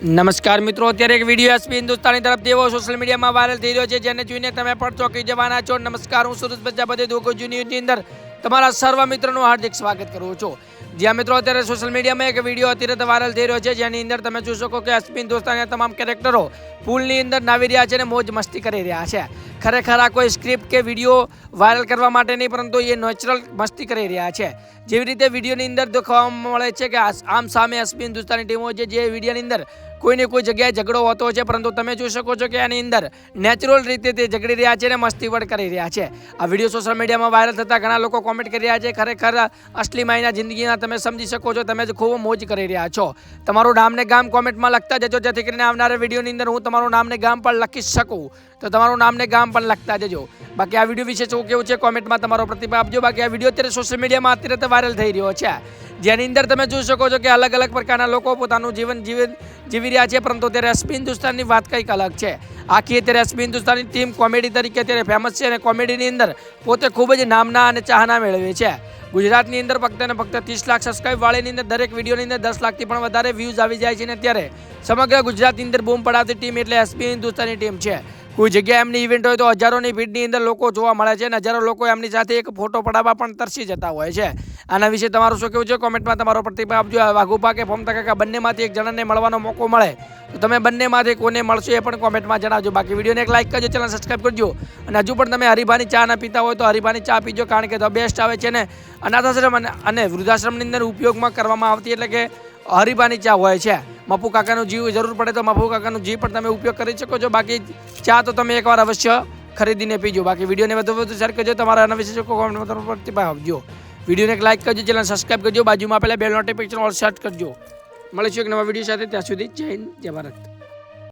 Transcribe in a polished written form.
નમસ્કાર મિત્રો, અત્યારે એક વિડીયો એસપી હિન્દુસ્તાની તરફથી એવો સોશિયલ મીડિયામાં વાયરલ થઈ રહ્યો છે જેને જોઈને તમે પણ ચોંકી જવાના છો. નમસ્કાર, હું સુરજ પ્રજાપતિ દોગોજી ન્યૂઝની અંદર તમારા સર્વ મિત્રોનું હાર્દિક સ્વાગત કરું છું. જ્યાં મિત્રો અત્યારે સોશિયલ મીડિયામાં એક વિડીયો અત્યારે વાયરલ થઈ રહ્યો છે જેની અંદર તમે જોઈ શકો કે એસપી હિન્દુસ્તાનના તમામ કેરેક્ટરો પુલની અંદર નાવી રહ્યા છે અને મોજ મસ્તી કરી રહ્યા છે. ખરેખર આ કોઈ સ્ક્રિપ્ટ કે વિડીયો વાયરલ કરવા માટે નહીં, પરંતુ એ નેચરલ મસ્તી કરી રહ્યા છે. જેવી રીતે વિડીયોની અંદર દેખાવા મળે છે કે આમ સામે એસપી હિન્દુસ્તાની ટીમો છે જે વિડીયોની અંદર કોઈને કોઈ જગ્યાએ ઝઘડો હોતો છે, પરંતુ તમે જોઈ શકો છો કે આની અંદર નેચરલ રીતે તે ઝઘડી રહ્યા છે અને મસ્તી પણ કરી રહ્યા છે. આ વિડીયો સોશિયલ મીડિયામાં વાયરલ થતાં ઘણા લોકો કોમેન્ટ કરી રહ્યા છે. ખરેખર અસલી માયના જિંદગીના તમે સમજી શકો છો, તમે ખૂબ મોજ કરી રહ્યા છો. તમારું નામ ને ગામ કોમેન્ટમાં લખતા જજો, જેથી કરીને આવનારા વિડીયોની અંદર હું તમારું નામ ને ગામ પણ લખી શકું, તો તમારું નામ ને ગામ પણ લખતા જજો. બાકી આ વિડીયો વિશે શું કેવું છે કોમેન્ટમાં તમારો પ્રતિભાવ આપજો. બાકી આ વિડીયો અત્યારે સોશિયલ મીડિયામાં અત્યારે વાયરલ થઈ રહ્યો છે, જેની અંદર તમે જોઈ શકો છો કે અલગ અલગ પ્રકારના લોકો પોતાનું જીવન જીવી રહ્યા છે, પરંતુ અત્યારે એસપી હિન્દુસ્તાનની વાત કંઈક અલગ છે. આખી અત્યારે એસપી હિન્દુસ્તાનની ટીમ કોમેડી તરીકે અત્યારે ફેમસ છે અને કોમેડીની અંદર પોતે ખૂબ જ નામના અને ચાહના મેળવે છે. ગુજરાતની અંદર ફક્ત ને ફક્ત 30 લાખ સબસ્ક્રાઇબ વાળીની અંદર દરેક વિડીયોની અંદર 10 લાખથી પણ વધારે વ્યૂઝ આવી જાય છે અને અત્યારે સમગ્ર ગુજરાતની અંદર બૂમ પડાવતી ટીમ એટલે એસપી હિન્દુસ્તાની ટીમ છે. કોઈ જગ્યાએ એમની ઇવેન્ટ હોય તો હજારોની ભીડની અંદર લોકો જોવા મળે છે અને હજારો લોકો એમની સાથે એક ફોટો પડાવવા પણ તરસી જતા હોય છે. આના વિશે તમારું શું કહેવું છે કોમેન્ટમાં તમારો પ્રતિભાવ આપજો. વાઘુપા કે ફોમતા કાકા બંનેમાંથી એક જણાને મળવાનો મોકો મળે તો તમે બંનેમાંથી કોને મળશો એ પણ કોમેન્ટમાં જણાવજો. બાકી વિડીયોને એક લાઇક કરજો, ચેનલ સબસ્ક્રાઈબ કરજો અને હજુ પણ તમે હરિભાની ચા ના પીતા હોય તો હરિભાની ચા પીજો, કારણ કે ધ બેસ્ટ આવે છે ને અનાથાશ્રમ અને વૃદ્ધાશ્રમની અંદર ઉપયોગમાં કરવામાં આવતી એટલે કે હરિભાની ચા હોય છે. મફુ કાકાનું જીવ જરૂર પડે તો મફુ કાકાનું જીવ પણ તમે ઉપયોગ કરી શકો છો. બાકી ચા તો તમે એકવાર અવશ્ય ખરીદીને પીજો. બાકી વિડીયોને વધુ શેર કરજો, તમારા આના વિશે કોમેન્ટમાં તમારો પ્રતિભાવ આપજો. વિડીયોને એક લાઇક કરજો, ચેનલ સબસ્ક્રાઈબ કરજો, બાજુમાં પહેલાં બેલ નોટિફિકેશન ઓલ સેટ કરજો. મળીશું એક નવા વિડીયો સાથે, ત્યાં સુધી જય હિન્દ, જય ભારત.